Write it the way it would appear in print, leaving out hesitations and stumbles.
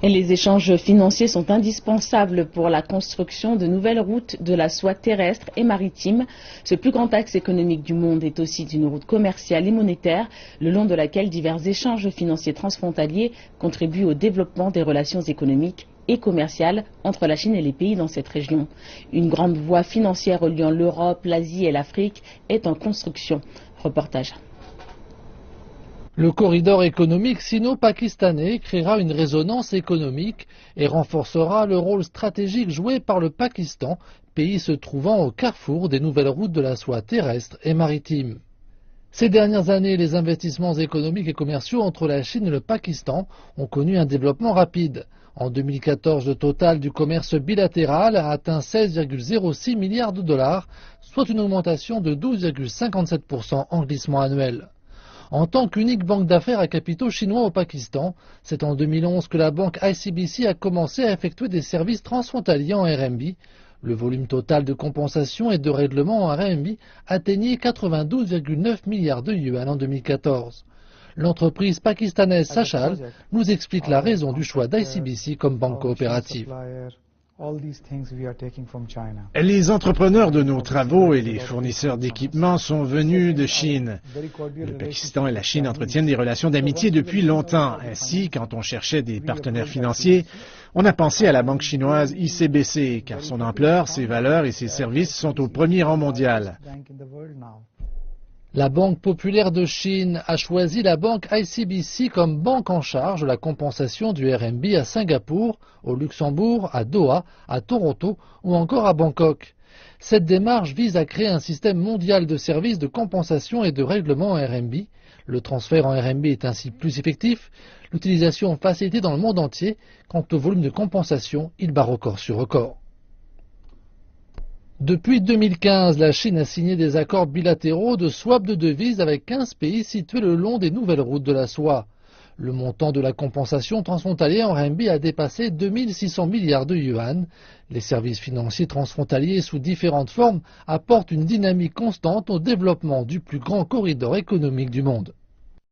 Et les échanges financiers sont indispensables pour la construction de nouvelles routes de la soie terrestre et maritime. Ce plus grand axe économique du monde est aussi une route commerciale et monétaire, le long de laquelle divers échanges financiers transfrontaliers contribuent au développement des relations économiques et commerciales entre la Chine et les pays dans cette région. Une grande voie financière reliant l'Europe, l'Asie et l'Afrique est en construction. Reportage. Le corridor économique sino-pakistanais créera une résonance économique et renforcera le rôle stratégique joué par le Pakistan, pays se trouvant au carrefour des nouvelles routes de la soie terrestre et maritime. Ces dernières années, les investissements économiques et commerciaux entre la Chine et le Pakistan ont connu un développement rapide. En 2014, le total du commerce bilatéral a atteint 16,06 milliards de dollars, soit une augmentation de 12,57% en glissement annuel. En tant qu'unique banque d'affaires à capitaux chinois au Pakistan, c'est en 2011 que la banque ICBC a commencé à effectuer des services transfrontaliers en RMB. Le volume total de compensation et de règlement en RMB atteignait 92,9 milliards de yuan en 2014. L'entreprise pakistanaise Sachal nous explique la raison du choix d'ICBC comme banque coopérative. Les entrepreneurs de nos travaux et les fournisseurs d'équipements sont venus de Chine. Le Pakistan et la Chine entretiennent des relations d'amitié depuis longtemps. Ainsi, quand on cherchait des partenaires financiers, on a pensé à la banque chinoise ICBC, car son ampleur, ses valeurs et ses services sont au premier rang mondial. La Banque populaire de Chine a choisi la banque ICBC comme banque en charge de la compensation du RMB à Singapour, au Luxembourg, à Doha, à Toronto ou encore à Bangkok. Cette démarche vise à créer un système mondial de services de compensation et de règlement en RMB. Le transfert en RMB est ainsi plus effectif, l'utilisation facilitée dans le monde entier. Quant au volume de compensation, il bat record sur record. Depuis 2015, la Chine a signé des accords bilatéraux de swap de devises avec 15 pays situés le long des nouvelles routes de la soie. Le montant de la compensation transfrontalière en RMB a dépassé 2600 milliards de yuan. Les services financiers transfrontaliers sous différentes formes apportent une dynamique constante au développement du plus grand corridor économique du monde.